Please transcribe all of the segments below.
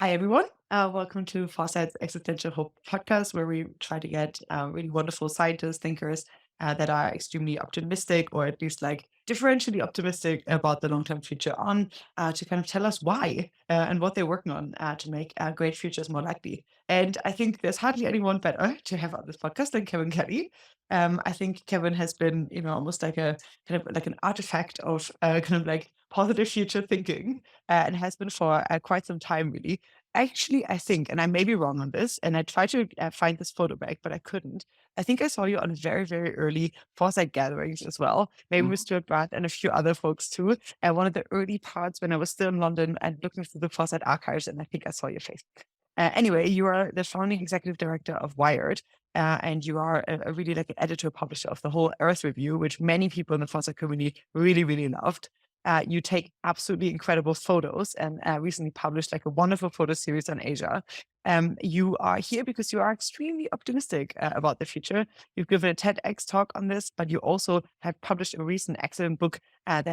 Hi, everyone. Welcome to Foresight's Existential Hope podcast, where we try to get really wonderful scientists, thinkers that are extremely optimistic, or at least like differentially optimistic about the long term future, on to kind of tell us why and what they're working on to make great futures more likely. And I think there's hardly anyone better to have on this podcast than Kevin Kelly. I think Kevin has been, almost like a kind of like an artifact of kind of like positive future thinking, and has been for quite some time, really. Actually, I think, and I may be wrong on this, and I tried to find this photo back, but I couldn't. I think I saw you on very, very early Foresight gatherings as well, maybe with Mhm. Stuart Brad and a few other folks too. And one of the early parts when I was still in London and looking through the Foresight archives, and I think I saw your face. Anyway, you are the founding executive director of Wired, and you are a really like an editor publisher of the whole Earth Review, which many people in the Foresight community really, really loved. You take absolutely incredible photos and recently published like a wonderful photo series on Asia. You are here because you are extremely optimistic about the future. You've given a TEDx talk on this, but you also have published a recent excellent book or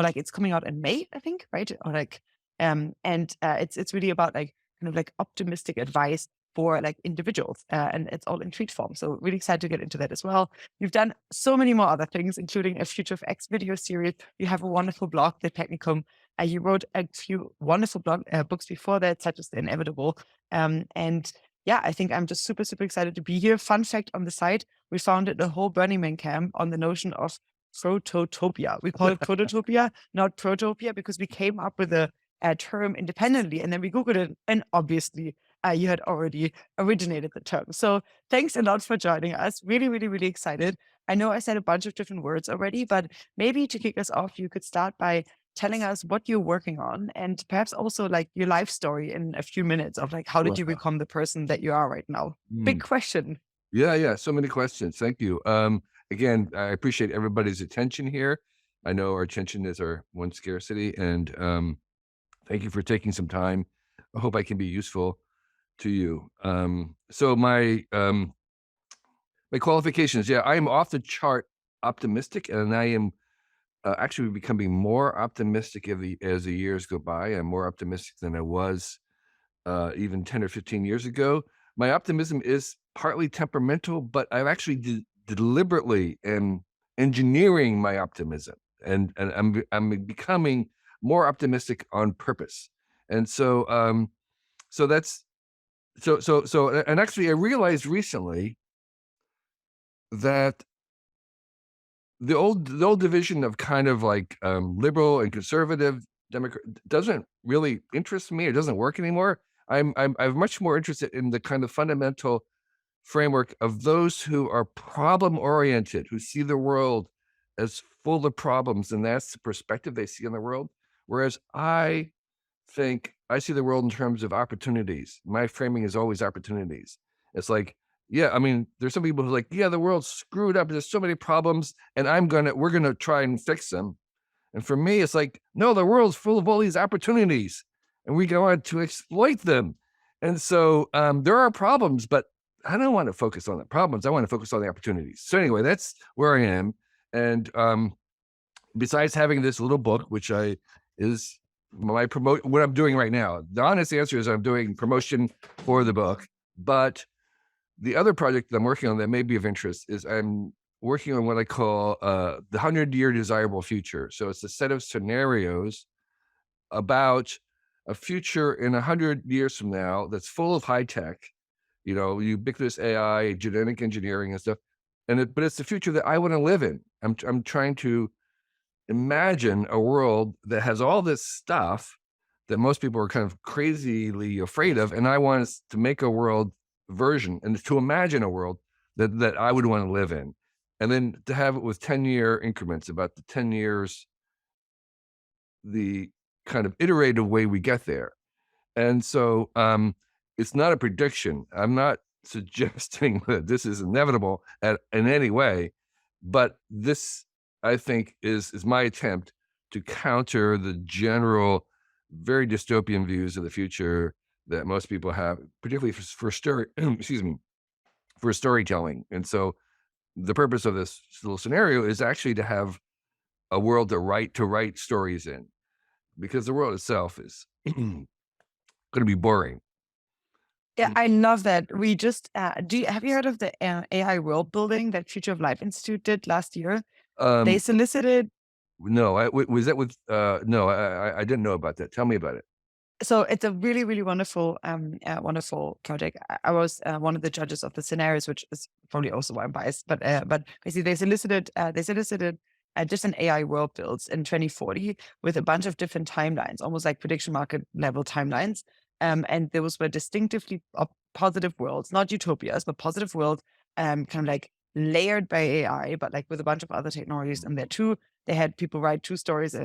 like it's coming out in May, I think, right? Or like, and it's really about like kind of like optimistic advice for like individuals, and it's all in tweet form. So really excited to get into that as well. You've done so many more other things, including a Future of X video series. You have a wonderful blog, The Technicum. You wrote a few wonderful books before that, such as The Inevitable. And yeah, I think I'm just super, super excited to be here. Fun fact on the site, we founded the whole Burning Man camp on the notion of prototopia. We call it prototopia, not protopia, because we came up with a term independently and then we Googled it. And obviously, you had already originated the term. So thanks a lot for joining us. Really, really, really excited. I know I said a bunch of different words already, but maybe to kick us off, you could start by telling us what you're working on and perhaps also like your life story in a few minutes of like, how did you Wow. become the person that you are right now? Big Mm. question. Yeah. So many questions. Thank you. Again, I appreciate everybody's attention here. I know our attention is our one scarcity, and thank you for taking some time. I hope I can be useful to you. My qualifications. Yeah, I am off the chart optimistic, and I am actually becoming more optimistic as the years go by. I'm more optimistic than I was even 10 or 15 years ago. My optimism is partly temperamental, but I've actually deliberately am engineering my optimism, and I'm becoming more optimistic on purpose. And so that's and actually I realized recently that the old division of kind of like liberal and conservative Democrat doesn't really interest me. It doesn't work anymore. I'm much more interested in the kind of fundamental framework of those who are problem oriented, who see the world as full of problems, and that's the perspective they see in the world. Whereas I think I see the world in terms of opportunities. My framing is always opportunities. It's like, yeah, I mean, there's some people who are like, yeah, the world's screwed up. There's so many problems, and we're gonna try and fix them. And for me, it's like, no, the world's full of all these opportunities, and we go on to exploit them. And so there are problems, but I don't want to focus on the problems. I want to focus on the opportunities. So anyway, that's where I am. And besides having this little book, which I is my promote what I'm doing right now. The honest answer is I'm doing promotion for the book, but the other project that I'm working on that may be of interest is I'm working on what I call the 100-year desirable future. So it's a set of scenarios about a future in 100 years from now that's full of high tech, ubiquitous AI, genetic engineering and stuff. But it's the future that I want to live in. I'm trying to imagine a world that has all this stuff that most people are kind of crazily afraid of, and I want us to make a world version and to imagine a world that I would want to live in, and then to have it with 10-year increments, about the 10 years, the kind of iterative way we get there. And so it's not a prediction. I'm not suggesting that this is inevitable in any way, but this, I think, is my attempt to counter the general, very dystopian views of the future that most people have, particularly for story, excuse me, for storytelling. And so the purpose of this little scenario is actually to have a world to write stories in, because the world itself is because going to be boring. Yeah, I love that. We just have you heard of the AI world building that Future of Life Institute did last year? They Um, solicited. no, was that with, no, I didn't know about that. Tell me about it. So it's a really, really wonderful, wonderful project. I was one of the judges of the scenarios, which is probably also why I'm biased. But basically, they solicited different AI world builds in 2040 with a bunch of different timelines, almost like prediction market level timelines. And those were distinctively positive worlds, not utopias, but positive worlds, kind of like layered by AI, but like with a bunch of other technologies in there too. They had people write two stories,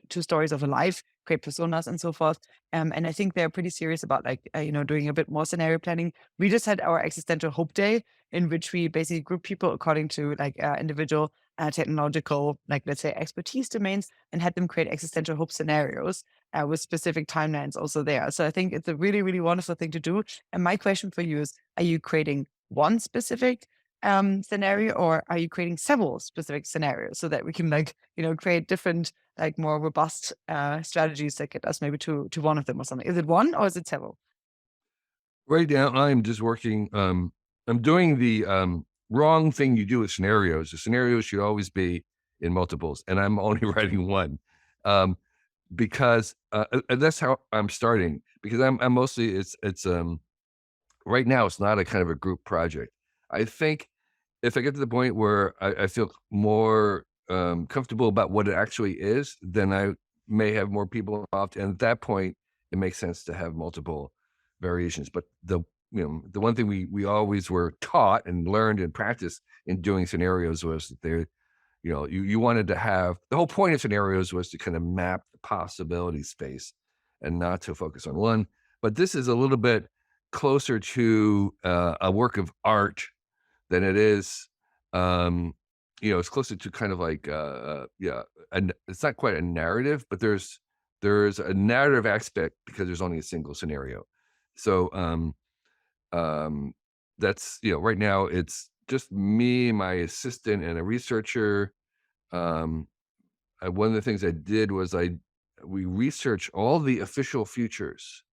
two stories of a life, create personas and so forth. And I think they're pretty serious about like, doing a bit more scenario planning. We just had our existential hope day in which we basically group people according to like individual technological, like let's say expertise domains and had them create existential hope scenarios with specific timelines also there. So I think it's a really, really wonderful thing to do. And my question for you is, are you creating one specific scenario or are you creating several specific scenarios so that we can like, create different like more robust strategies that get us maybe to one of them or something? Is it one or is it several? Right now, I'm just working. I'm doing the wrong thing you do with scenarios. The scenarios should always be in multiples, and I'm only writing one. Um, because that's how I'm starting. Because I'm mostly it's right now it's not a kind of a group project. I think if I get to the point where I feel more comfortable about what it actually is, then I may have more people involved, and at that point, it makes sense to have multiple variations. But the one thing we always were taught and learned and practiced in doing scenarios was that you wanted to have the whole point of scenarios was to kind of map the possibility space and not to focus on one. But this is a little bit closer to a work of art than it is. Um, it's closer to kind of like yeah, and it's not quite a narrative, but there's a narrative aspect because there's only a single scenario. So um, that's right now it's just me, my assistant, and a researcher. um, One of the things I did was we researched all the official futures.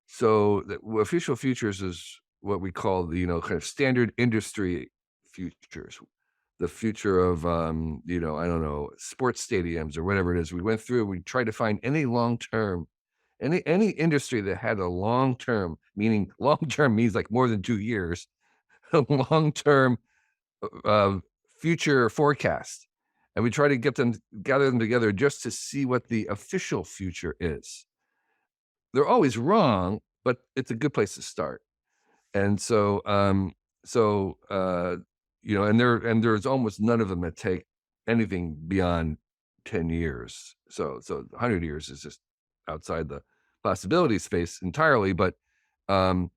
So official futures is what we call the kind of standard industry futures. The future of I don't know, sports stadiums or whatever it is. We went through. We tried to find any long term, any industry that had a long term, meaning long term means like more than 2 years, a long term uh, future forecast, and we try to gather them together just to see what the official future is. They're always wrong, but it's a good place to start. And so there's almost none of them that take anything beyond 10 years. So 100 years is just outside the possibility space entirely. But um,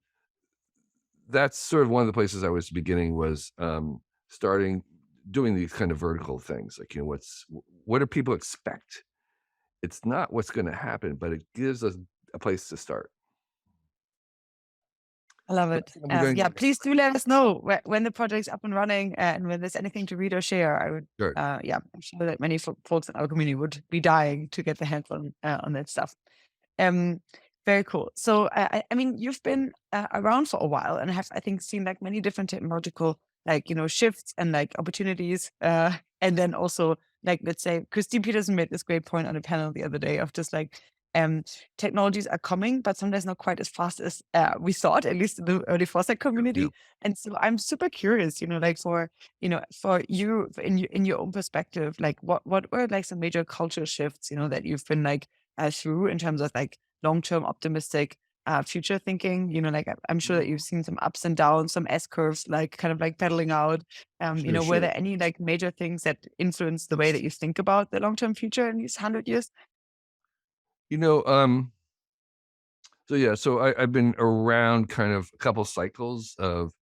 that's sort of one of the places I was beginning was starting doing these kind of vertical things. Like, what do people expect? It's not what's going to happen, but it gives us a place to start. I love So it. that's what I'm going. Yeah, please do let us know when the project's up and running and when there's anything to read or share. I would, Sure. yeah, I'm sure that many folks in our community would be dying to get their hands on that stuff. Um, Very cool. So, I mean, you've been around for a while and have, I think, seen like many different technological, like, shifts and like opportunities. And then also, like, let's say, Christine Peterson made this great point on a panel the other day of just like, um, technologies are coming, but sometimes not quite as fast as we thought, at least in the early Foresight Yeah. community. And so I'm super curious, like for you in your own perspective, like what were like some major culture shifts, that you've been like through in terms of like long-term optimistic future thinking. Like I'm sure that you've seen some ups and downs, some S curves, like kind of like pedaling out. Sure, Were sure. there any like major things that influence the way that you think about the long-term future in these 100 years? You know, um, so yeah, so I've been around kind of a couple cycles of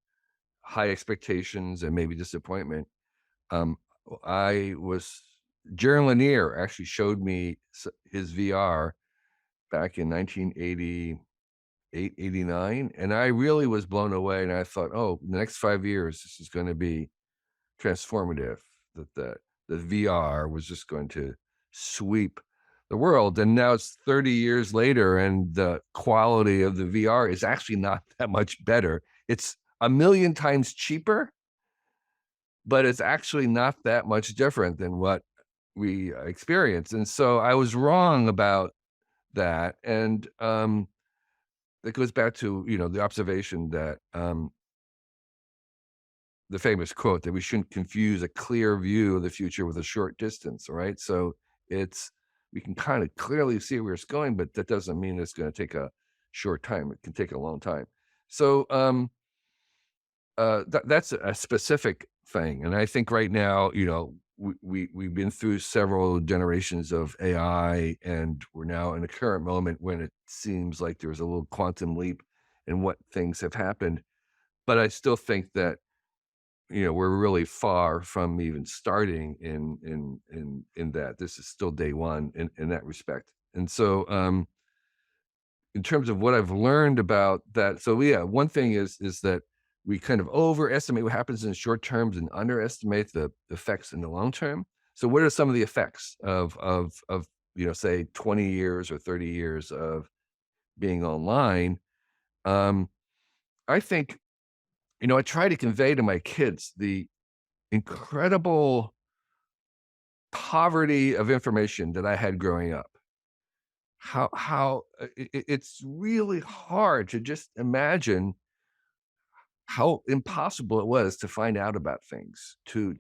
high expectations and maybe disappointment. Um, I was Jaron Lanier actually showed me his VR back in 1988, 89, and I really was blown away. And I thought, oh, the next 5 years, this is going to be transformative. That the VR was just going to sweep the world. And now it's 30 years later, and the quality of the VR is actually not that much better. It's a million times cheaper, but it's actually not that much different than what we experience. And so I was wrong about that. And that goes back to, the observation that the famous quote that we shouldn't confuse a clear view of the future with a short distance, right? So it's we can kind of clearly see where it's going, but that doesn't mean it's going to take a short time. It can take a long time. So that's a specific thing, and I think right now, we've been through several generations of AI, and we're now in a current moment when it seems like there's a little quantum leap in what things have happened. But I still think that we're really far from even starting in that. This is still day one in that respect. And so, in terms of what I've learned about that, so yeah, one thing is that we kind of overestimate what happens in short terms and underestimate the effects in the long term. So, what are some of the effects of say 20 years or 30 years of being online? Um, I think I try to convey to my kids the incredible poverty of information that I had growing up. How it's really hard to just imagine how impossible it was to find out about things, to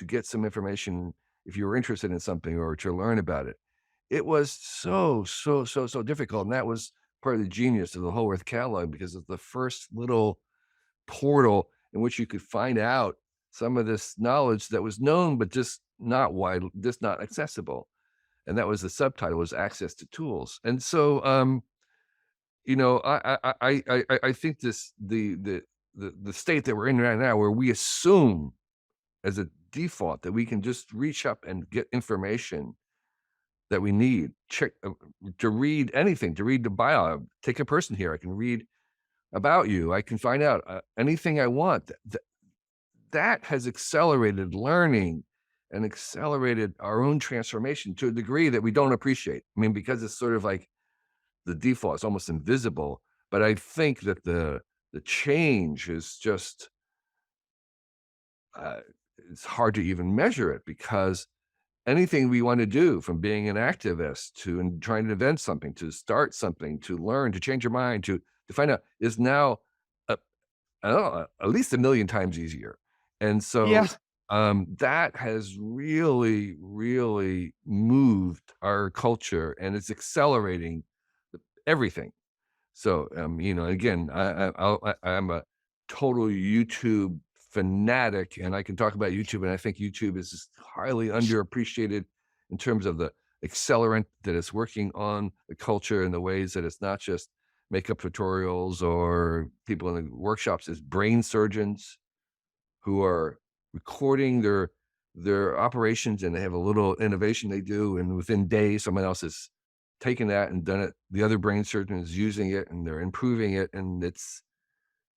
get some information if you were interested in something or to learn about it. It was so difficult, and that was part of the genius of the Whole Earth Catalog, because it's the first little portal in which you could find out some of this knowledge that was known, but just not accessible. And that was the subtitle, was access to tools. And so, I think the state that we're in right now, where we assume as a default that we can just reach up and get information that we need, check to read anything, to read the bio, take a person here, I can read about you, I can find out anything I want. That has accelerated learning and accelerated our own transformation to a degree that we don't appreciate. I mean, because it's sort of like the default, it's almost invisible. But I think that the change is just uh, it's hard to even measure it, because anything we want to do, from being an activist to trying to invent something, to start something, to learn, to change your mind, to find out, is now I don't know, at least a million times easier. And so, Yeah. that has really, really moved our culture, and it's accelerating everything. So, again, I'm a total YouTube fanatic, and I can talk about YouTube, and I think YouTube is just highly underappreciated in terms of the accelerant that it's working on the culture, in the ways that it's not just makeup tutorials or people in the workshops, as brain surgeons who are recording their operations, and they have a little innovation they do, and within days someone else has taken that and done it. The other brain surgeon is using it, and they're improving it, and it's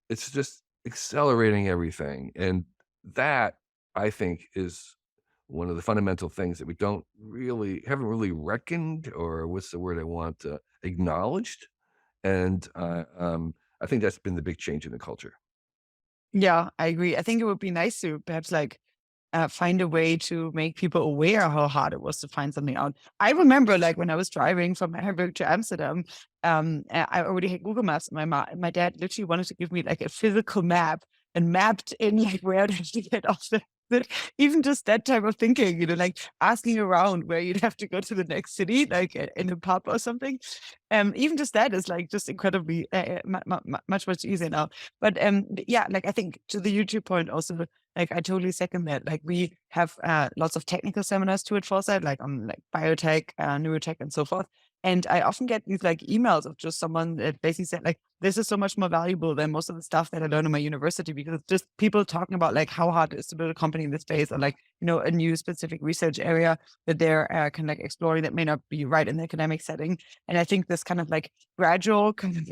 just accelerating everything. And that, I think, is one of the fundamental things that we haven't really reckoned, or what's the word I want, acknowledged. And I think that's been the big change in the culture. Yeah, I agree. I think it would be nice to perhaps find a way to make people aware how hard it was to find something out. I remember when I was driving from Hamburg to Amsterdam, I already had Google Maps. My dad literally wanted to give me a physical map and mapped in where I'd have to get off even just that type of thinking, asking around where you'd have to go to the next city, in a pub or something. Even just that is just incredibly much easier now. But yeah, I think to the YouTube point also, I totally second that. We have lots of technical seminars too at Foresight, on biotech, neurotech, and so forth. And I often get these emails of just someone that basically said this is so much more valuable than most of the stuff that I learned in my university, because it's just people talking about how hard it is to build a company in this space, or a new specific research area that they're exploring that may not be right in the academic setting. And I think this kind of gradual kind of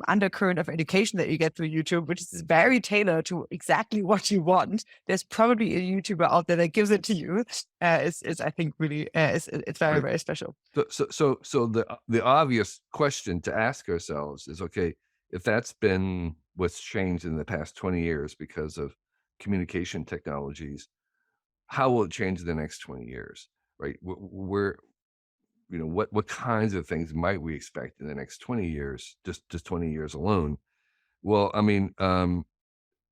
undercurrent of education that you get through YouTube, which is very tailored to exactly what you want. There's probably a YouTuber out there that gives it to you. Is I think really it's very, Right. very special. So the obvious question to ask ourselves is, okay, if that's been what's changed in the past 20 years because of communication technologies, how will it change in the next 20 years? Right? Where, what kinds of things might we expect in the next 20 years, just 20 years alone? Well, I mean, and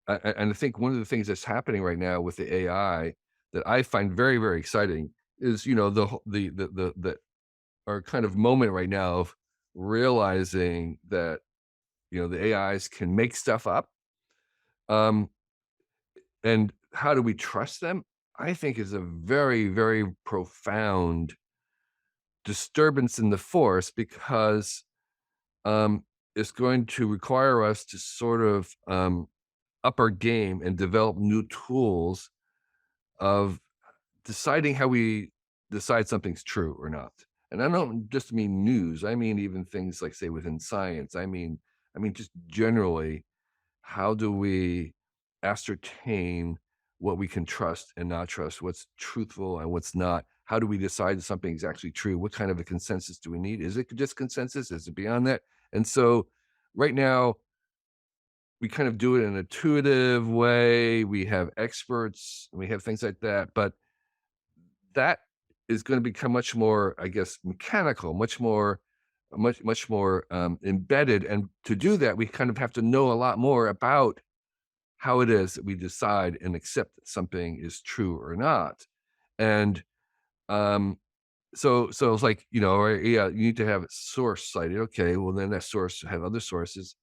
I think one of the things that's happening right now with the AI that I find very, very exciting is, the our kind of moment right now of realizing that, the AIs can make stuff up. Um, and how do we trust them? I think is a very, very profound disturbance in the force, because it's going to require us to sort of up our game and develop new tools of deciding how we decide something's true or not. And I don't just mean news. I mean even things like, say, within science. I mean just generally, how do we ascertain what we can trust and not trust, what's truthful and what's not? How do we decide if something is actually true? What kind of a consensus do we need? Is it just consensus? Is it beyond that? And so right now, we kind of do it in an intuitive way. We have experts, we have things like that. But that is going to become much more, I guess, mechanical, much more embedded. And to do that, we kind of have to know a lot more about how it is that we decide and accept that something is true or not. And um, so it's like, or, yeah, you need to have it source cited. Okay, well then that source have other sources.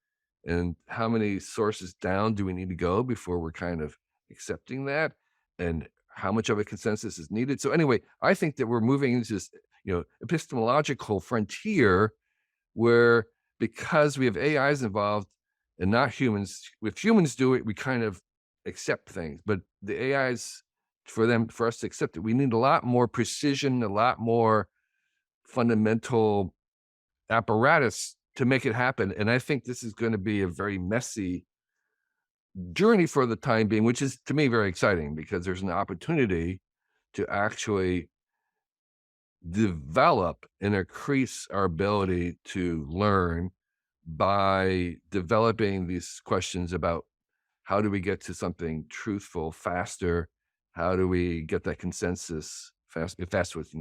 And how many sources down do we need to go before we're kind of accepting that? And how much of a consensus is needed? So anyway, I think that we're moving into this, epistemological frontier where, because we have AIs involved and not humans, if humans do it, we kind of accept things. But the AIs, for us to accept it, we need a lot more precision, a lot more fundamental apparatus to make it happen. And I think this is going to be a very messy journey for the time being, which is to me very exciting, because there's an opportunity to actually develop and increase our ability to learn by developing these questions about how do we get to something truthful faster? How do we get that consensus fast, if that's what's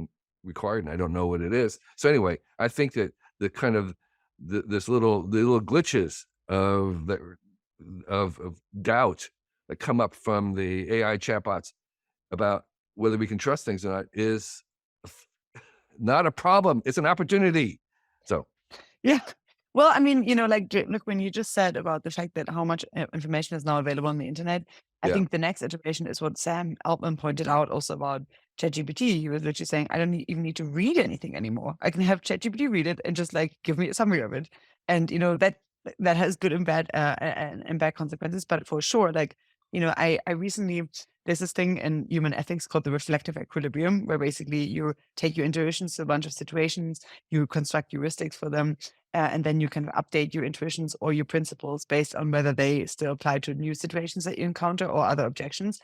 required? And I don't know what it is. So anyway, I think that the kind of the little glitches of doubt that come up from the AI chatbots about whether we can trust things or not is not a problem. It's an opportunity. So Yeah. Well, I mean, like, look, when you just said about the fact that how much information is now available on the internet, I yeah, think the next iteration is what Sam Altman pointed out also about ChatGPT. He was literally saying, I don't even need to read anything anymore. I can have ChatGPT read it and just like give me a summary of it. And that has good and bad and bad consequences. But for sure, like, I recently there's this thing in human ethics called the reflective equilibrium, where basically you take your intuitions to a bunch of situations, you construct heuristics for them, and then you can update your intuitions or your principles based on whether they still apply to new situations that you encounter or other objections.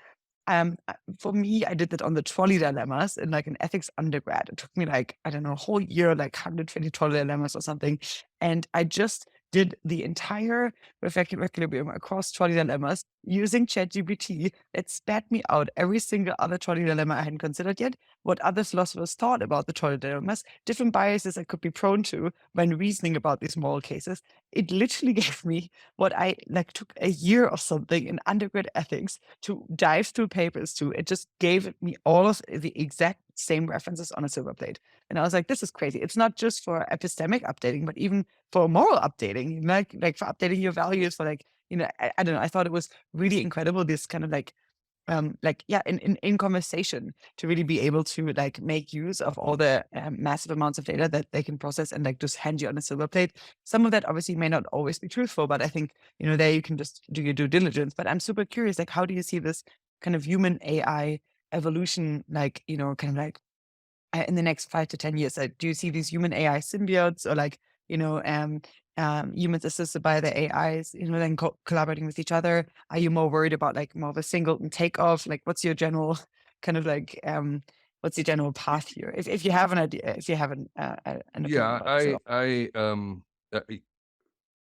For me, I did that on the trolley dilemmas in like an ethics undergrad. It took me like, I don't know, a whole year, like 120 trolley dilemmas or something. And I just did the entire reflective equilibrium across trolley dilemmas using ChatGPT. It spat me out every single other trolley dilemma I hadn't considered yet, what other philosophers thought about the trolley dilemmas, different biases I could be prone to when reasoning about these moral cases. It literally gave me what I like took a year or something in undergrad ethics to dive through papers to. It just gave me all of the exact same references on a silver plate. And I was like, this is crazy. It's not just for epistemic updating, but even for moral updating, like for updating your values, for like, I don't know. I thought it was really incredible, this kind of like yeah, in conversation, to really be able to like make use of all the massive amounts of data that they can process and like just hand you on a silver plate. Some of that obviously may not always be truthful, but I think there you can just do your due diligence. But I'm super curious, like, how do you see this kind of human AI evolution, like, kind of like in the next 5 to 10 years? Like, do you see these human AI symbiotes, or like humans assisted by the AIs, then collaborating with each other? Are you more worried about like more of a singleton takeoff? Like, what's your general kind of like, what's your general path here? If you have an idea, if you have an opinion Yeah, about this at all.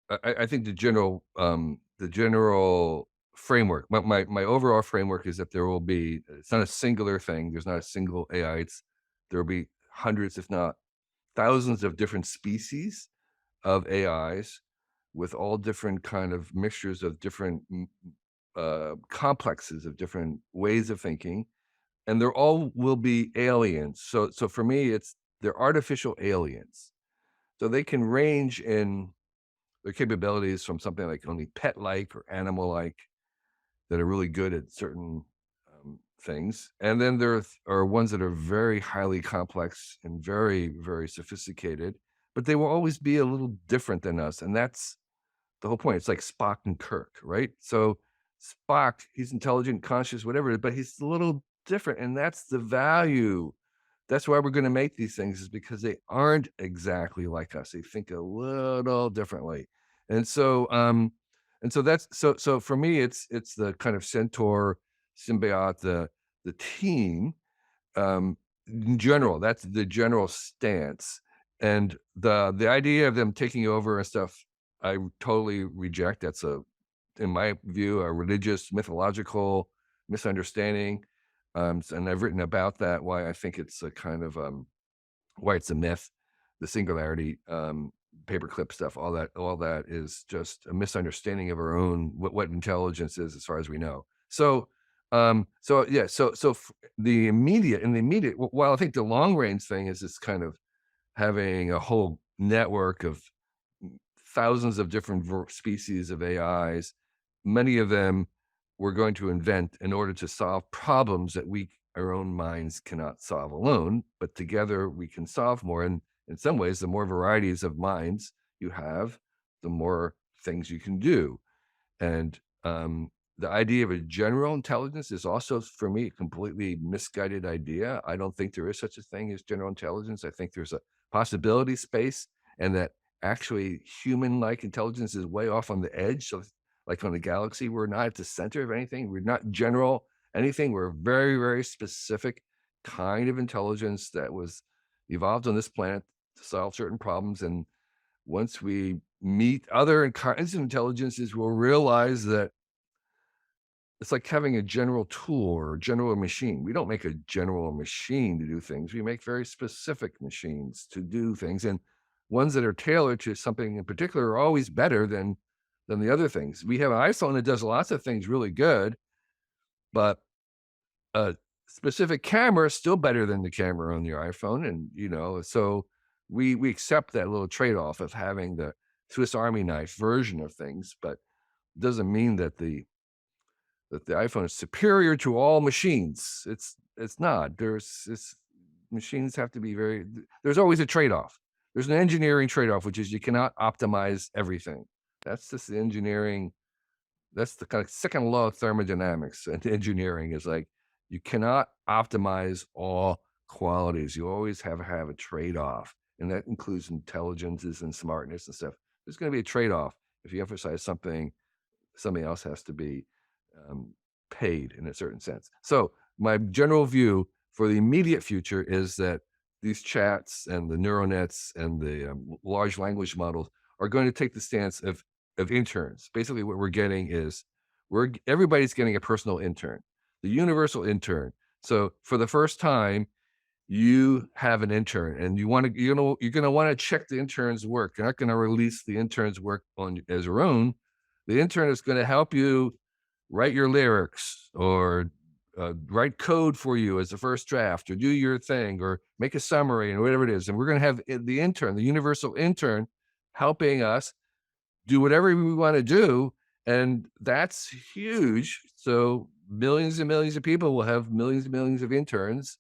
uh, I think the general framework, my overall framework is that there will be, it's not a singular thing. There's not a single AI. There will be hundreds, if not thousands of different species of AIs with all different kind of mixtures of different complexes of different ways of thinking, and they're all will be aliens. So for me, they're artificial aliens. So they can range in their capabilities from something like only pet-like or animal-like that are really good at certain things, and then are ones that are very highly complex and very, very sophisticated, but they will always be a little different than us, and that's the whole point. It's like Spock and Kirk, right? So Spock, he's intelligent, conscious, whatever, but he's a little different, and that's the value. That's why we're going to make these things, is because they aren't exactly like us. They think a little differently. And so that's so for me, it's the kind of centaur symbiote, the team, in general. That's the general stance. And the idea of them taking over and stuff, I totally reject. That's in my view, a religious, mythological misunderstanding. And I've written about that, why I think it's a kind of why it's a myth, the singularity, paperclip stuff, all that is just a misunderstanding of our own what intelligence is, as far as we know. So yeah, in the immediate, while I think the long range thing is this kind of having a whole network of thousands of different species of AIs, many of them we're going to invent in order to solve problems that our own minds cannot solve alone, but together we can solve more. And in some ways, the more varieties of minds you have, the more things you can do. And the idea of a general intelligence is also, for me, a completely misguided idea. I don't think there is such a thing as general intelligence. I think there's a possibility space, and that actually human-like intelligence is way off on the edge. So, like on the galaxy, we're not at the center of anything. We're not general anything. We're a very, very specific kind of intelligence that was evolved on this planet to solve certain problems. And once we meet other kinds of intelligences, we'll realize that it's like having a general tool or a general machine. We don't make a general machine to do things. We make very specific machines to do things. And ones that are tailored to something in particular are always better than the other things. We have an iPhone that does lots of things really good, but a specific camera is still better than the camera on your iPhone. And, so we accept that little trade-off of having the Swiss Army knife version of things, but it doesn't mean that the iPhone is superior to all machines. It's not. Machines have to be there's always a trade-off. There's an engineering trade-off, which is you cannot optimize everything. That's just the engineering. That's the kind of second law of thermodynamics and engineering, is like, you cannot optimize all qualities. You always have to have a trade-off. And that includes intelligences and smartness and stuff. There's going to be a trade-off. If you emphasize something else has to be um, paid in a certain sense. So my general view for the immediate future is that these chats and the neural nets and the large language models are going to take the stance of interns. Basically, what we're getting is everybody's getting a personal intern, the universal intern. So for the first time, you have an intern, and you're going to want to check the intern's work. You're not going to release the intern's work on as your own. The intern is going to help you write your lyrics, or write code for you as a first draft, or do your thing, or make a summary, and whatever it is. And we're going to have the intern, the universal intern, helping us do whatever we want to do. And that's huge. So millions and millions of people will have millions and millions of interns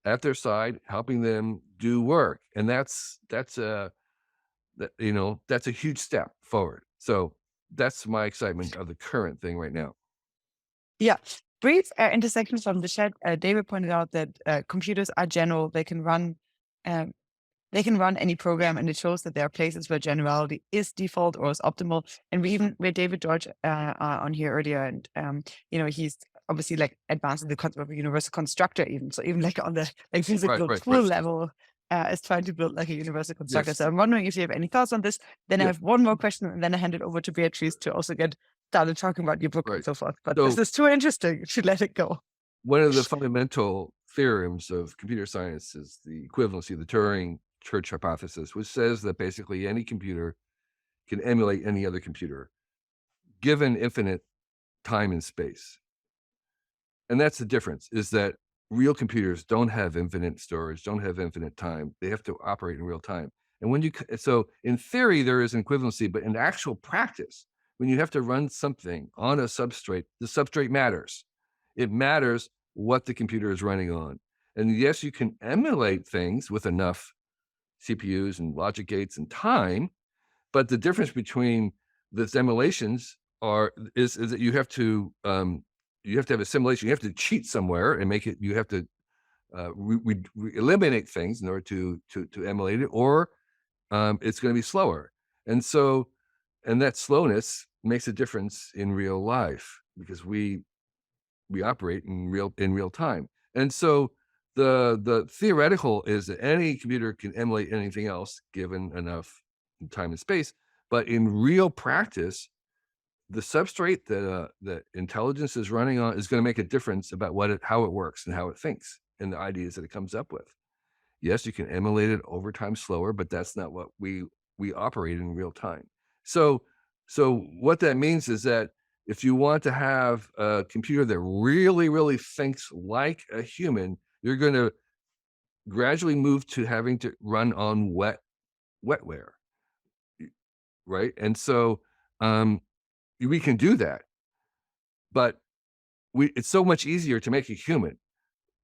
at their side, helping them do work. And that's a huge step forward. So that's my excitement of the current thing right now. Yeah. Brief intersection from the chat. David pointed out that computers are general. They can run um, they can run any program, and it shows that there are places where generality is default or is optimal. And we had David George on here earlier, and he's obviously like advancing the concept of a universal constructor, even so, even like on the like Right, physical right, tool right. level, is trying to build like a universal constructor. So Yes. I'm wondering if you have any thoughts on this. Then I Yeah. have one more question, and then I hand it over to Beatrice to also get started talking about your book and Right. so forth. But this So is too interesting to let it go. one of the fundamental theorems of computer science is the equivalency of the Turing-Church hypothesis, which says that basically any computer can emulate any other computer given infinite time and space. And that's the difference, is that real computers don't have infinite storage, don't have infinite time. They have to operate in real time. And so in theory, there is an equivalency, but in actual practice, when you have to run something on a substrate, the substrate matters. It matters what the computer is running on. And yes, you can emulate things with enough CPUs and logic gates and time, but the difference between the emulations is that you have to have a simulation. You have to cheat somewhere and make it. You have to we eliminate things in order to emulate it, or it's going to be slower. And so, and that slowness makes a difference in real life because we operate in real time. And so the theoretical is that any computer can emulate anything else given enough time and space. But in real practice, the substrate that intelligence is running on is going to make a difference about how it works and how it thinks and the ideas that it comes up with. Yes, you can emulate it over time slower, but that's not what we operate in real time. So what that means is that if you want to have a computer that really, really thinks like a human, you're going to gradually move to having to run on wetware, right? And so we can do that, but it's so much easier to make a human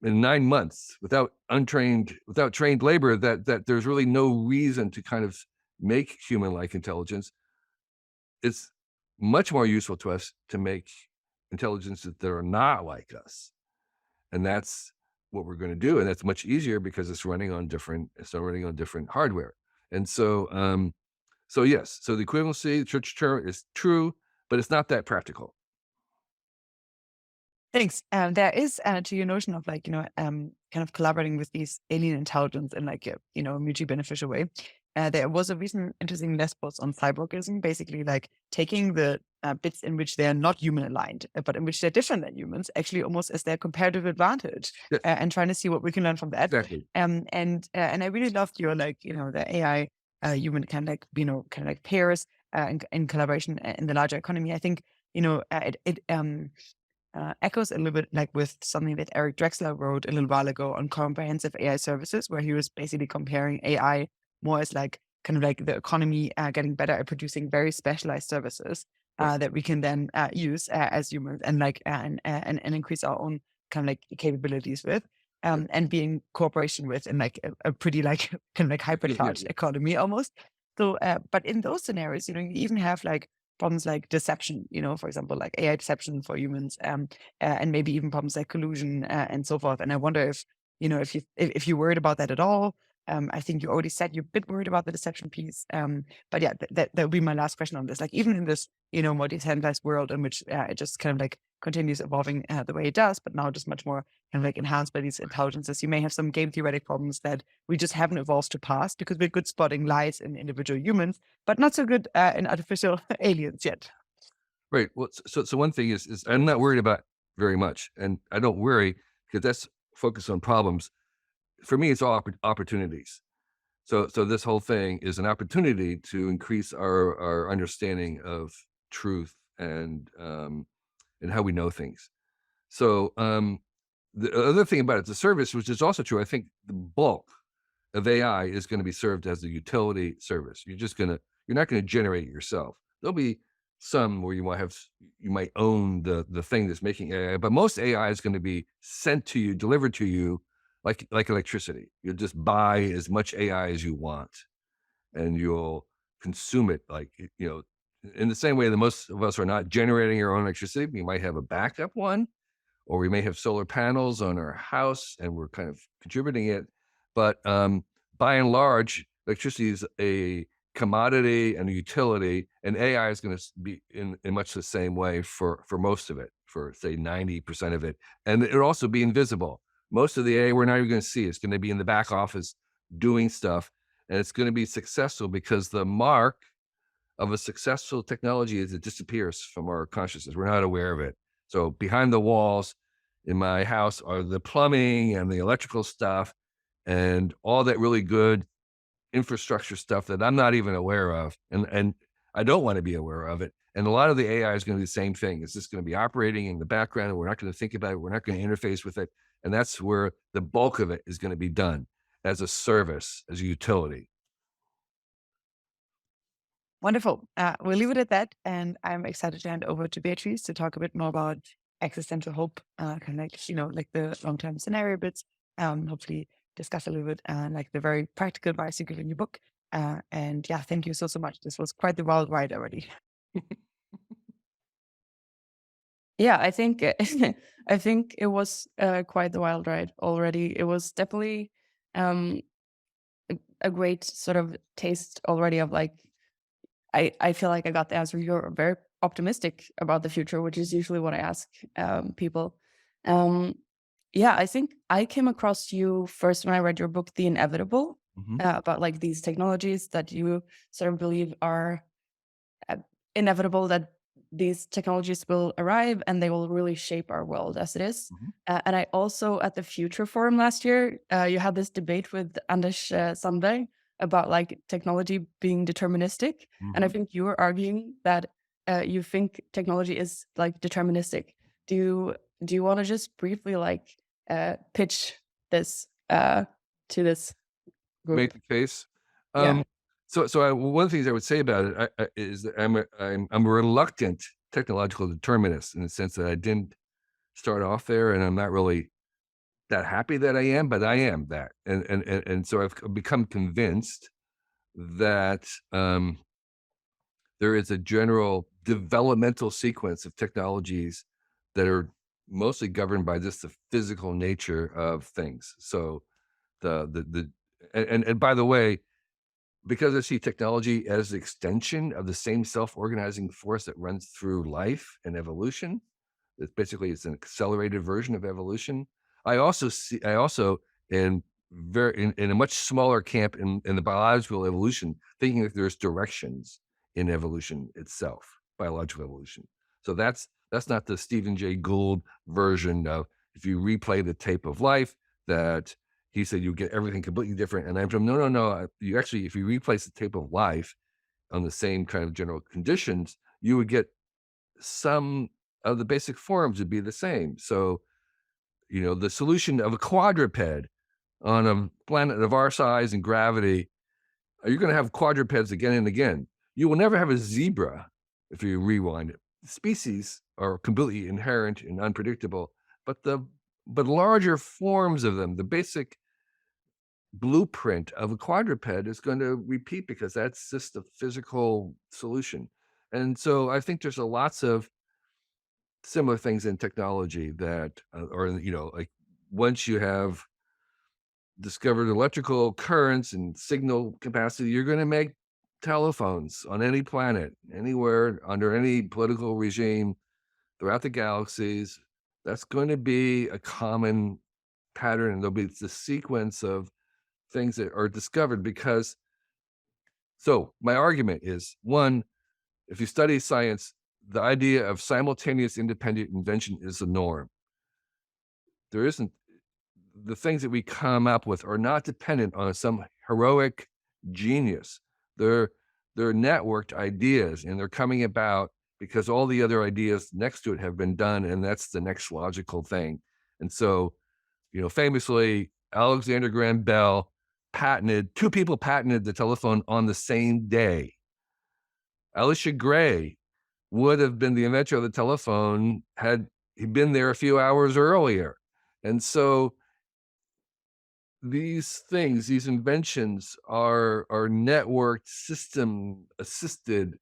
in 9 months without trained labor that there's really no reason to kind of make human-like intelligence. It's much more useful to us to make intelligences that are not like us. And that's what we're going to do. And that's much easier because it's running on different hardware. And so yes, so the equivalency, the church term is true, but it's not that practical. Thanks. There is to your notion of like, kind of collaborating with these alien intelligence in like a, mutually beneficial way. There was a recent interesting less post on cyborgism, basically like taking the bits in which they are not human aligned, but in which they're different than humans, actually almost as their comparative advantage, Yes, and trying to see what we can learn from that. exactly. And I really loved your like, the AI human kind of like, kind of like pairs in collaboration in the larger economy. I think, it echoes a little bit like with something that Eric Drexler wrote a little while ago on comprehensive AI services, where he was basically comparing AI more as like kind of like the economy getting better at producing very specialized services Right. that we can then use as humans and like and increase our own kind of like capabilities with. Yeah. And be in cooperation with in like a pretty like kind of like Yeah, yeah, hypercharged yeah. economy almost. So, but in those scenarios, you even have like problems like deception, for example, like AI deception for humans, and maybe even problems like collusion and so forth. And I wonder if, if you're worried about that at all. I think you already said you're a bit worried about the deception piece. But yeah, that would be my last question on this. Like even in this, more decentralized world in which it just kind of like continues evolving the way it does, but now just much more kind of like enhanced by these intelligences, you may have some game theoretic problems that we just haven't evolved to pass because we're good spotting lies in individual humans, but not so good in artificial aliens yet. Right. Well, so one thing is I'm not worried about very much, and I don't worry because that's focused on problems. For me, it's all opportunities. So this whole thing is an opportunity to increase our understanding of truth and how we know things. So the other thing about it, the service, which is also true, I think the bulk of AI is going to be served as a utility service. You're not going to generate it yourself. There'll be some where you might own the thing that's making AI, but most AI is going to be sent to you, delivered to you like electricity. You'll just buy as much AI as you want, and you'll consume it in the same way that most of us are not generating our own electricity. We might have a backup one, or we may have solar panels on our house and we're kind of contributing it. But by and large, electricity is a commodity and a utility, and AI is going to be in much the same way for most of it, for say 90% of it, and it'll also be invisible. Most of the AI we're not even going to see. It's going to be in the back office doing stuff, and it's going to be successful because the mark of a successful technology is it disappears from our consciousness. We're not aware of it. So behind the walls in my house are the plumbing and the electrical stuff and all that really good infrastructure stuff that I'm not even aware of. And I don't want to be aware of it. And a lot of the AI is going to be the same thing. It's just going to be operating in the background and we're not going to think about it. We're not going to interface with it. And that's where the bulk of it is going to be done as a service, as a utility. Wonderful. We'll leave it at that. And I'm excited to hand over to Beatrice to talk a bit more about existential hope, kind of like, like the long-term scenario bits, hopefully discuss a little bit, like the very practical advice you give in your book. And yeah, thank you so much. This was quite the wild ride already. Yeah, I think I think it was quite the wild ride already. It was definitely um, a great sort of taste already of like I feel like I got the answer. You're very optimistic about the future, which is usually what I ask people. Um, yeah, I think I came across you first when I read your book, The Inevitable, about like these technologies that you sort of believe are uh, inevitable, that these technologies will arrive and they will really shape our world as it is. And I also, at the Future Forum last year, you had this debate with Anders Sandberg about like technology being deterministic. And I think you were arguing that you think technology is like deterministic. Do you want to just briefly like pitch this to this group? Make the case. Yeah. One of the things I would say about it is that I'm a reluctant technological determinist in the sense that I didn't start off there, and I'm not really that happy that I am, but I am that, and so I've become convinced that there is a general developmental sequence of technologies that are mostly governed by just the physical nature of things. So the and by the way, because I see technology as an extension of the same self-organizing force that runs through life and evolution, it's an accelerated version of evolution. I also in in a much smaller camp in the biological evolution, thinking that there's directions in evolution itself, biological evolution. So that's not the Stephen Jay Gould version of if you replay the tape of life that he said you get everything completely different. And I'm from no. You actually, if you replace the tape of life on the same kind of general conditions, you would get some of the basic forms would be the same. So, the solution of a quadruped on a planet of our size and gravity, you're going to have quadrupeds again and again. You will never have a zebra if you rewind it. Species are completely inherent and unpredictable, but but larger forms of them, the basic blueprint of a quadruped is going to repeat because that's just a physical solution. And so I think there's lots of similar things in technology that like once you have discovered electrical currents and signal capacity, you're going to make telephones on any planet, anywhere, under any political regime throughout the galaxies. That's going to be a common pattern, and there'll be the sequence of things that are discovered because so my argument is one, if you study science, the idea of simultaneous independent invention is the norm. There isn't the things that we come up with are not dependent on some heroic genius. They're networked ideas and they're coming about because all the other ideas next to it have been done, and that's the next logical thing. And so, famously, Alexander Graham Bell two people patented the telephone on the same day. Elisha Gray would have been the inventor of the telephone had he been there a few hours earlier. And so these things, these inventions are networked, system assisted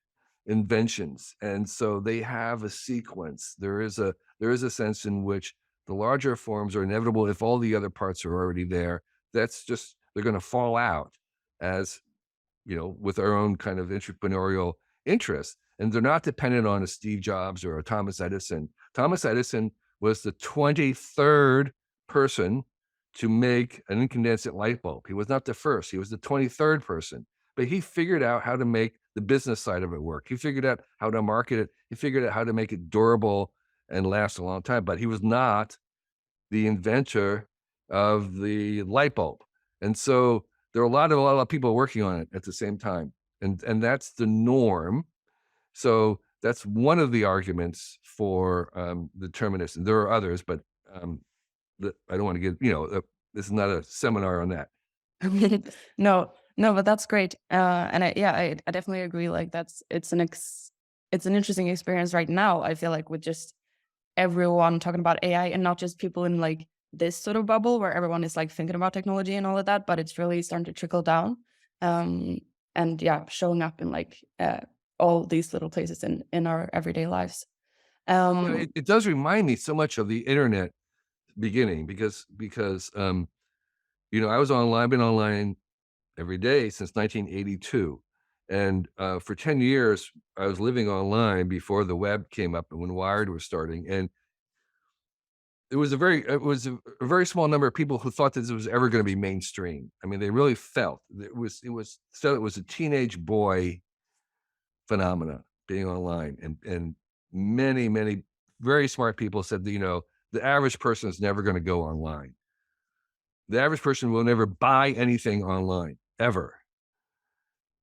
inventions. And so they have a sequence. There is a sense in which the larger forms are inevitable if all the other parts are already there. That's just they're going to fall out as, with our own kind of entrepreneurial interests. And they're not dependent on a Steve Jobs or a Thomas Edison. Thomas Edison was the 23rd person to make an incandescent light bulb. He was not the first, he was the 23rd person. But he figured out how to make the business side of it work. He figured out how to market it. He figured out how to make it durable and last a long time. But he was not the inventor of the light bulb. And so there are a lot of people working on it at the same time. And that's the norm. So that's one of the arguments for determinism. There are others, but I don't want to get, this is not a seminar on that. No, no, but that's great. And I definitely agree. Like it's an interesting experience right now. I feel like with just everyone talking about AI and not just people in like this sort of bubble where everyone is like thinking about technology and all of that, but it's really starting to trickle down. And yeah, showing up in like all these little places in our everyday lives. It does remind me so much of the internet beginning because I was online, been online every day since 1982. And for 10 years, I was living online before the web came up and when Wired was starting. And it was a very small number of people who thought that this was ever going to be mainstream. I mean, they really felt it was a teenage boy phenomena being online, and many very smart people said that, the average person is never going to go online. The average person will never buy anything online ever.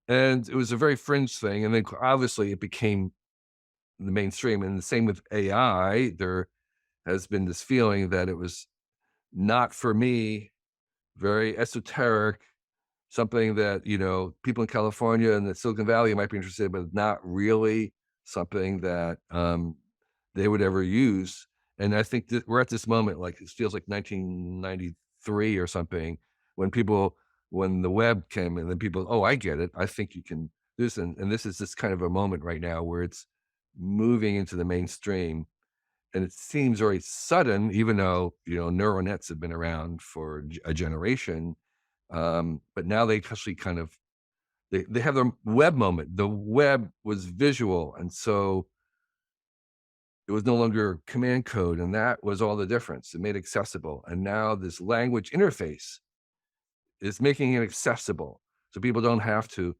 And it was a very fringe thing. And then obviously it became the mainstream. And the same with AI. There has been this feeling that it was not for me, very esoteric, something that, people in California and the Silicon Valley might be interested in, but not really something that they would ever use. And I think that we're at this moment, like it feels like 1993 or something, when the web came and then people, oh, I get it. I think you can do this. And this is this kind of a moment right now where it's moving into the mainstream. And it seems very sudden, even though, neural nets have been around for a generation. But now they actually kind of, they have their web moment. The web was visual. And so it was no longer command code. And that was all the difference. It made it accessible. And now this language interface is making it accessible. So people don't have to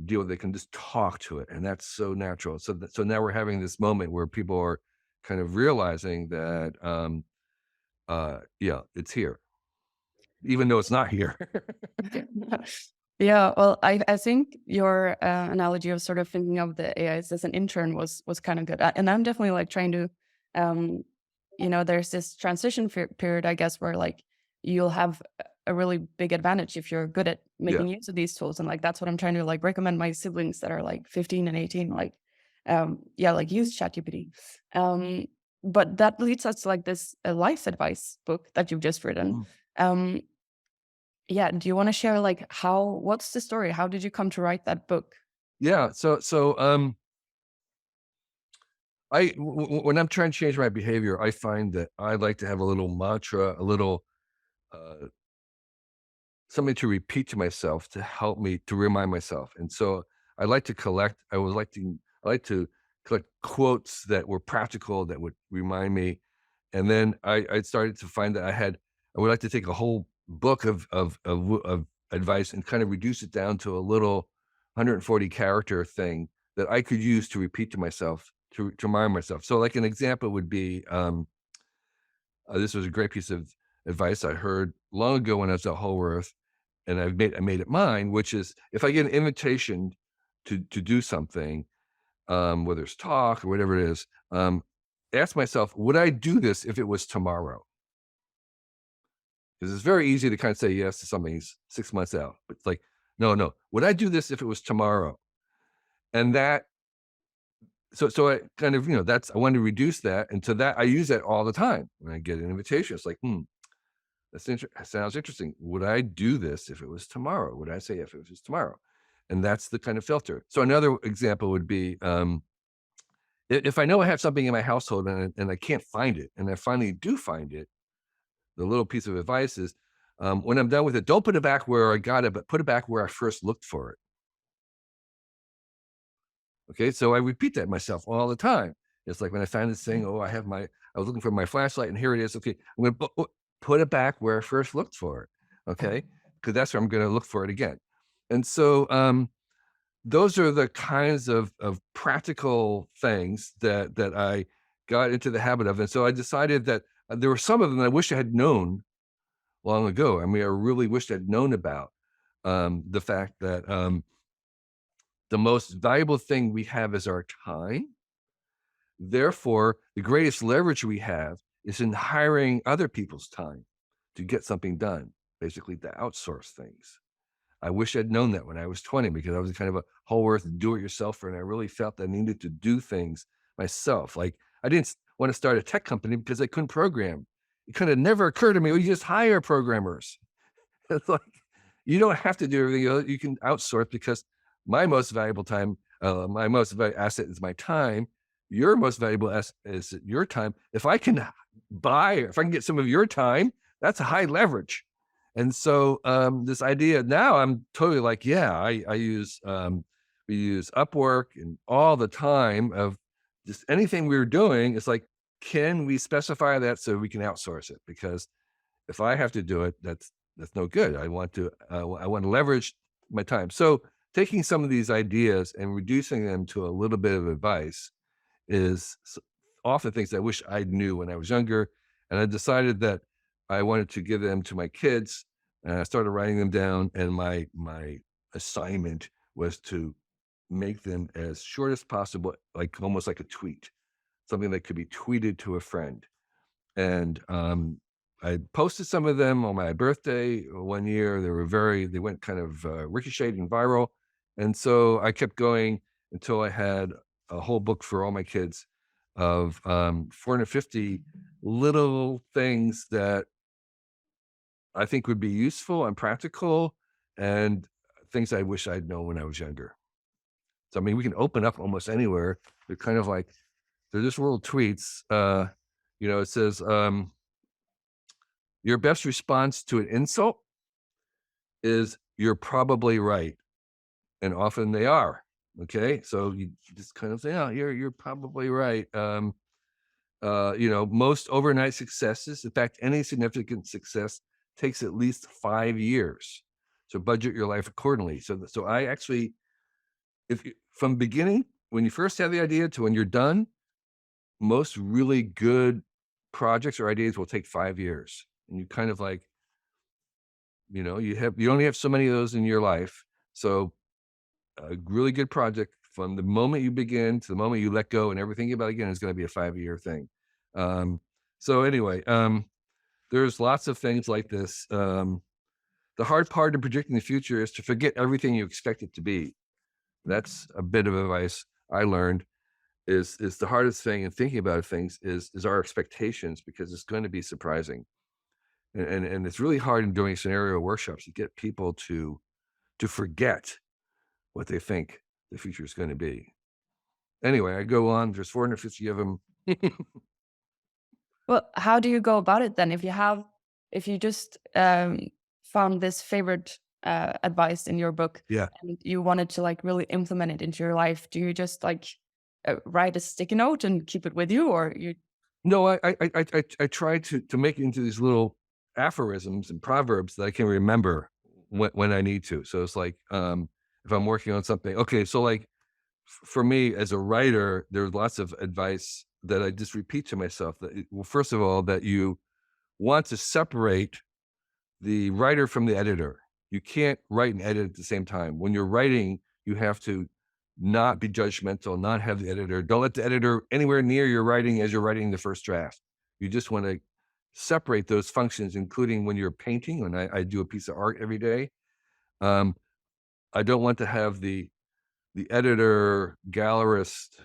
deal with it. They can just talk to it. And that's so natural. So now we're having this moment where people are kind of realizing that, it's here, even though it's not here. Yeah, well, I think your analogy of sort of thinking of the AIs as an intern was kind of good. And I'm definitely like trying to, there's this transition period, I guess, where like you'll have a really big advantage if you're good at making use of these tools. And like that's what I'm trying to like recommend my siblings that are like 15 and 18, like like use ChatGPT. But that leads us to like this life advice book that you've just written. Yeah, do you want to share like what's the story? How did you come to write that book? Yeah. So when I'm trying to change my behavior, I find that I like to have a little mantra, a little something to repeat to myself to help me to remind myself. And so I like to I like to collect quotes that were practical that would remind me. And then I started to find that I would like to take a whole book of advice and kind of reduce it down to a little 140 character thing that I could use to repeat to myself, to remind myself. So like an example would be, this was a great piece of advice I heard long ago when I was at Whole Earth, and I made it mine, which is if I get an invitation to do something, whether it's talk or whatever it is, ask myself, would I do this if it was tomorrow? Because it's very easy to kind of say yes to something 6 months out, but it's like, no, would I do this if it was tomorrow? And that, so I kind of, I want to reduce that. And to that, I use that all the time when I get an invitation. It's like, that sounds interesting. Would I do this if it was tomorrow? Would I say if it was tomorrow? And that's the kind of filter. So another example would be, if I know I have something in my household and I can't find it, and I finally do find it, the little piece of advice is, When I'm done with it, don't put it back where I got it, but put it back where I first looked for it. Okay, so I repeat that myself all the time. It's like when I find this thing, I was looking for my flashlight and here it is. Okay, I'm going to put it back where I first looked for it. Okay, because that's where I'm going to look for it again. And so those are the kinds of practical things that I got into the habit of. And so I decided that there were some of them I wish I had known long ago. I mean, I really wished I'd known about the fact that the most valuable thing we have is our time. Therefore, the greatest leverage we have is in hiring other people's time to get something done, basically to outsource things. I wish I'd known that when I was 20, because I was kind of a whole earth do-it-yourselfer, and I really felt that I needed to do things myself. Like, I didn't want to start a tech company because I couldn't program. It could have never occurred to me, well, you just hire programmers. It's like, you don't have to do everything. You can outsource, because my most valuable time, my most valuable asset is my time. Your most valuable asset is your time. If I can get some of your time, that's a high leverage. And so this idea now, I'm totally like, yeah, I use we use Upwork and all the time of just anything we were doing. It's like, can we specify that so we can outsource it? Because if I have to do it, that's no good. I want to leverage my time. So taking some of these ideas and reducing them to a little bit of advice is often things I wish I knew when I was younger. And I decided that I wanted to give them to my kids, and I started writing them down. And my assignment was to make them as short as possible, like almost like a tweet, something that could be tweeted to a friend. And I posted some of them on my birthday one year. They went kind of ricocheted and viral. And so I kept going until I had a whole book for all my kids of 450 little things that I think would be useful and practical, and things I wish I'd known when I was younger. So, I mean, we can open up almost anywhere. They're kind of like, they're just little tweets. It says, your best response to an insult is "you're probably right," and often they are. Okay, so you just kind of say, "Oh, you're probably right." Most overnight successes, in fact, any significant success, takes at least 5 years. So budget your life accordingly. So I actually, from beginning, when you first have the idea to when you're done, most really good projects or ideas will take 5 years. And you kind of like, you only have so many of those in your life. So a really good project, from the moment you begin to the moment you let go and everything about again, is going to be a 5-year thing. So anyway, there's lots of things like this. The hard part of predicting the future is to forget everything you expect it to be. That's a bit of advice I learned. Is the hardest thing in thinking about things is our expectations, because it's going to be surprising. And it's really hard in doing scenario workshops to get people to forget what they think the future is going to be. Anyway, I go on. There's 450 of them. Well, how do you go about it then? If you just found this favorite advice in your book, Yeah. and you wanted to like really implement it into your life, do you just like write a sticky note and keep it with you, or you? No, I try to make it into these little aphorisms and proverbs that I can remember when I need to. So it's like, if I'm working on something, okay, so like for me as a writer, there's lots of advice that I just repeat to myself. Well, first of all, that you want to separate the writer from the editor. You can't write and edit at the same time. When you're writing, you have to not be judgmental, not have the editor. Don't let the editor anywhere near your writing as you're writing the first draft. You just want to separate those functions, including when you're painting. When I do a piece of art every day, I don't want to have the editor, gallerist,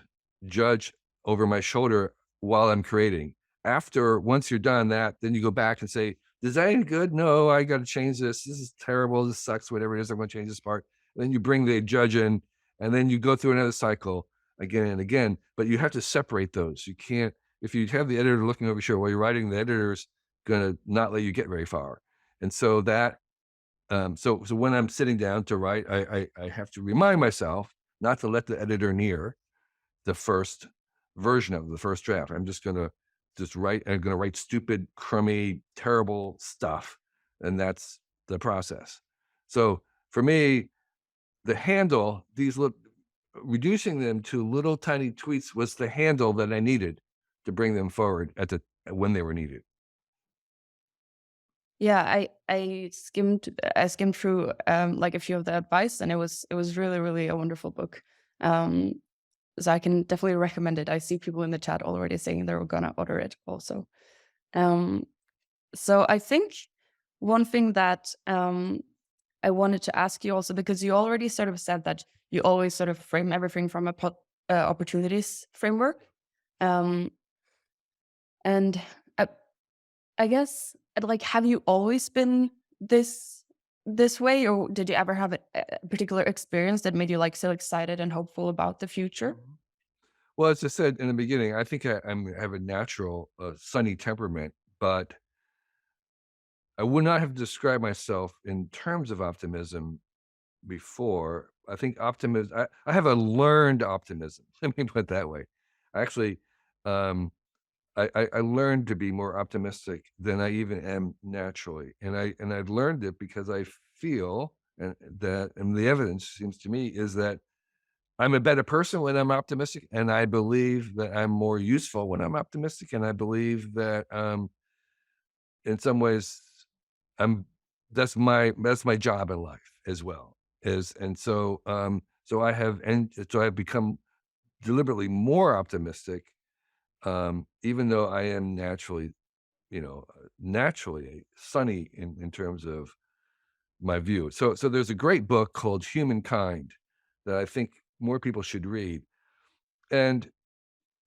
judge over my shoulder while I'm creating. Once you're done that, then you go back and say, design good? No, I got to change this. This is terrible. This sucks. Whatever it is, I'm going to change this part. Then you bring the judge in, and then you go through another cycle again and again. But you have to separate those. You can't, if you have the editor looking over your shoulder while you're writing, the editor's going to not let you get very far. And so that, so when I'm sitting down to write, I have to remind myself not to let the editor near the first version of the first draft. I'm just gonna write. I'm gonna write stupid, crummy, terrible stuff, and that's the process. So for me, the handle, reducing them to little tiny tweets was the handle that I needed to bring them forward when they were needed. Yeah, I skimmed through like a few of the advice, and it was really, really a wonderful book. Um, so I can definitely recommend it. I see people in the chat already saying they were gonna order it also. Um, so I think one thing that I wanted to ask you also, because you already sort of said that you always sort of frame everything from a opportunities framework. Um, and I guess, like, have you always been this way, or did you ever have a particular experience that made you like so excited and hopeful about the future? Well, as I said in the beginning, I think I have a natural sunny temperament, but I would not have described myself in terms of optimism before. I think optimism, I have a learned optimism. Let me put it that way. I actually, um, I learned to be more optimistic than I even am naturally. And I've learned it because I feel and the evidence seems to me is that I'm a better person when I'm optimistic, and I believe that I'm more useful when I'm optimistic, and I believe that, in some ways, I'm that's my job in life as well. Is and so I've become deliberately more optimistic, even though I am naturally, naturally sunny in terms of my view. So there's a great book called Humankind that I think more people should read, and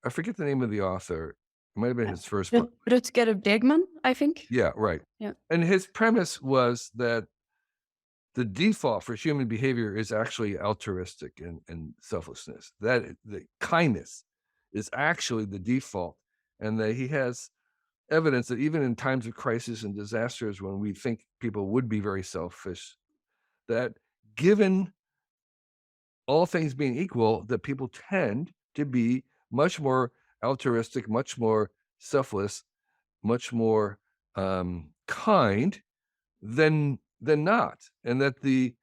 I forget the name of the author. It might have been his first book. Rutger Bregman, I think. Yeah, right. Yeah. And his premise was that the default for human behavior is actually altruistic and selflessness. That the kindness is actually the default, and that he has evidence that even in times of crisis and disasters, when we think people would be very selfish, that given all things being equal, that people tend to be much more altruistic, much more selfless, much more kind than not, and that the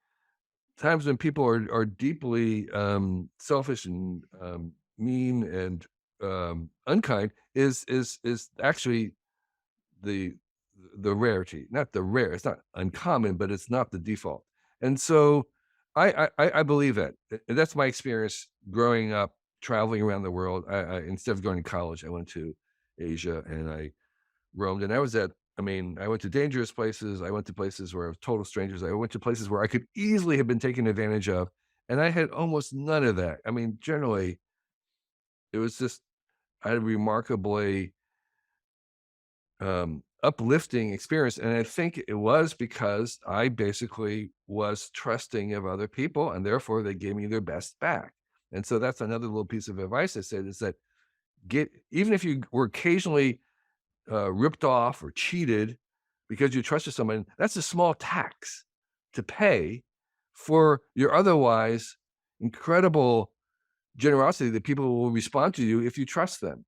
times when people are deeply selfish and mean and unkind is actually the the rarity, not the rare. It's not uncommon, but it's not the default. And so I believe that. And that's my experience growing up, traveling around the world. Instead of going to college, I went to Asia and I roamed, and I went to dangerous places. I went to places where I was total strangers. I went to places where I could easily have been taken advantage of, and I had almost none of that. I mean, generally, it was just I had a remarkably uplifting experience, and I think it was because I basically was trusting of other people, and therefore they gave me their best back. And so that's another little piece of advice I said is that even if you were occasionally ripped off or cheated because you trusted someone, that's a small tax to pay for your otherwise incredible generosity that people will respond to you if you trust them.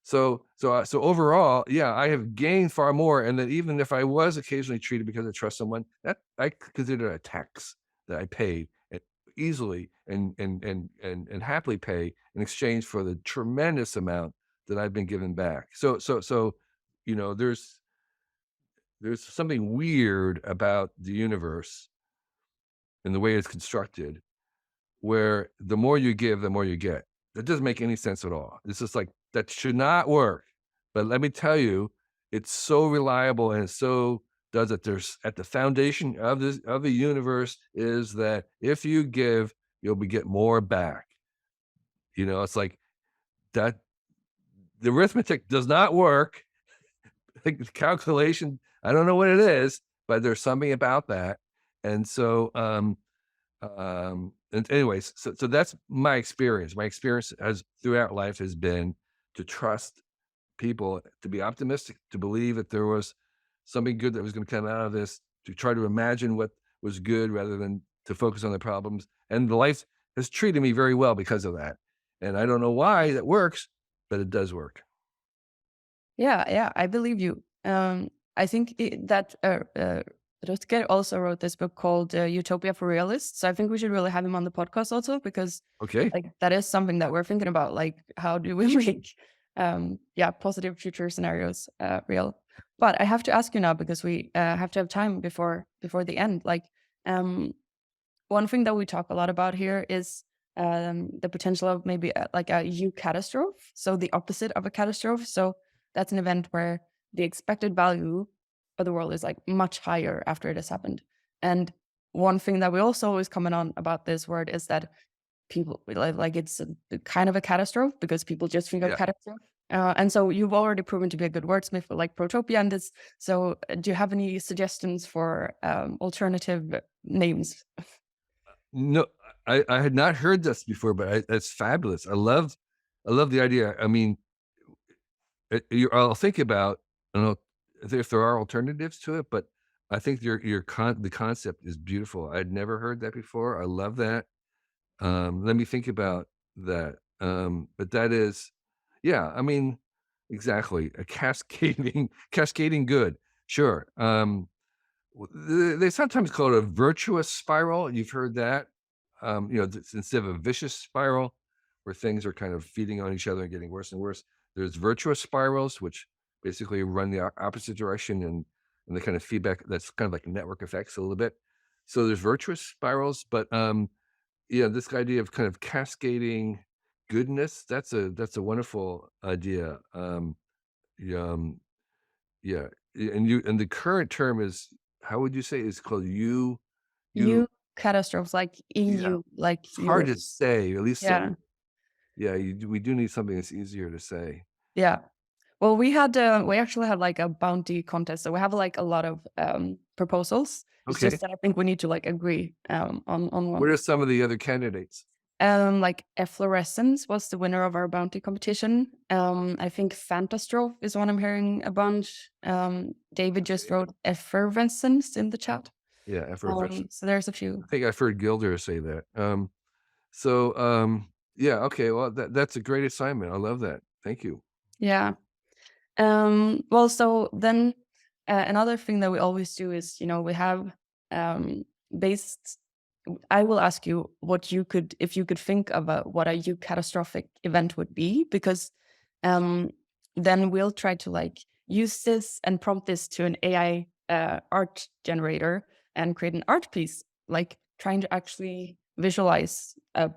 So overall, yeah, I have gained far more, and that even if I was occasionally treated because I trust someone, that I consider a tax that I paid easily and happily pay in exchange for the tremendous amount that I've been given back. So there's something weird about the universe and the way it's constructed, where the more you give, the more you get. That doesn't make any sense at all. It's just like that should not work. But let me tell you, it's so reliable and it so does it. There's at the foundation of the universe is that if you give, you'll get more back. It's like that. The arithmetic does not work. The calculation, I don't know what it is, but there's something about that. And so, and anyways, so that's my experience. My experience has throughout life has been to trust people, to be optimistic, to believe that there was something good that was going to come out of this, to try to imagine what was good rather than to focus on the problems. And the life has treated me very well because of that. And I don't know why that works, but it does work. Yeah, I believe you. I think that Rutger also wrote this book called Utopia for Realists. So I think we should really have him on the podcast also, because Okay. like that is something that we're thinking about. Like, how do we make positive future scenarios real? But I have to ask you now, because we have to have time before the end. Like, one thing that we talk a lot about here is the potential of maybe like a eucatastrophe, so the opposite of a catastrophe. So that's an event where the expected value of the world is like much higher after it has happened. And one thing that we also always comment on about this word is that people like it's a kind of a catastrophe, because people just think of Yeah. catastrophe. And so you've already proven to be a good wordsmith for like protopia and this. So do you have any suggestions for alternative names? No, I had not heard this before, but that's fabulous. I love the idea. I mean, I'll think about, I don't know if there are alternatives to it, but I think the concept is beautiful. I'd never heard that before. I love that. Let me think about that. But that is, yeah, I mean, exactly, a cascading good. Sure. They sometimes call it a virtuous spiral. You've heard that. Instead of a vicious spiral where things are kind of feeding on each other and getting worse and worse, there's virtuous spirals, which basically run the opposite direction, and the kind of feedback that's kind of like network effects a little bit. So there's virtuous spirals, but this idea of kind of cascading goodness, that's a wonderful idea. Yeah, yeah, and the current term is, how would you say, is called you Catastrophes, like yeah, EU, like it's hard Europe. to say, at least Yeah, something. Yeah, we do need something that's easier to say. yeah. Well, we actually had like a bounty contest, so we have like a lot of proposals. It's Okay. just that I think we need to like agree on What one. are some of the other candidates? Like efflorescence was the winner of our bounty competition. I think Fantastrofe is one I'm hearing a bunch. David just wrote effervescence in the chat. Yeah, effervescent. So there's a few. I think I've heard Gilder say that. Yeah, okay, well, that's a great assignment. I love that. Thank you. Yeah. Well, so then another thing that we always do is, we have based. I will ask you what you could, if you could think of what a catastrophic event would be, because then we'll try to like use this and prompt this to an AI art generator and create an art piece, like trying to actually visualize a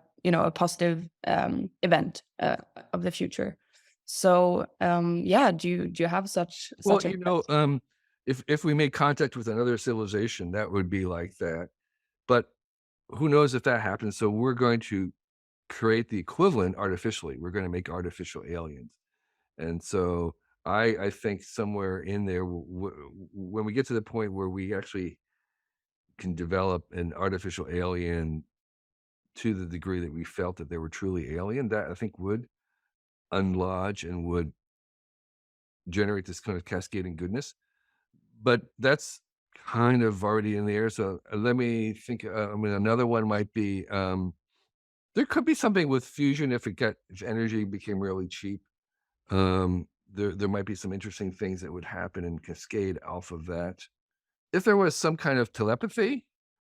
positive event of the future. So do you have such Well, a if we made contact with another civilization, that would be like that. But who knows if that happens? So we're going to create the equivalent artificially. We're going to make artificial aliens. And so I think somewhere in there, when we get to the point where we actually can develop an artificial alien to the degree that we felt that they were truly alien, that I think would unlodge and would generate this kind of cascading goodness. But that's kind of already in the air. So let me think. Another one might be, there could be something with fusion if energy became really cheap. There might be some interesting things that would happen and cascade off of that. If there was some kind of telepathy,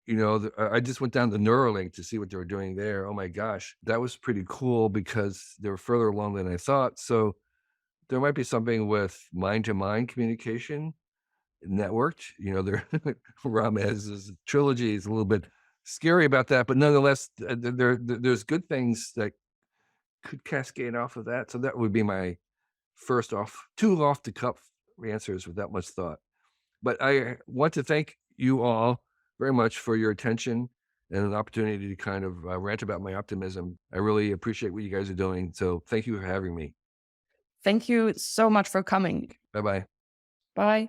I just went down the Neuralink to see what they were doing there. Oh my gosh, that was pretty cool because they were further along than I thought. So there might be something with mind-to-mind communication networked. There Ramez's trilogy is a little bit scary about that, but nonetheless, there's good things that could cascade off of that. So that would be my two off the cuff answers without much thought. But I want to thank you all very much for your attention and an opportunity to kind of rant about my optimism. I really appreciate what you guys are doing. So thank you for having me. Thank you so much for coming. Bye-bye. Bye.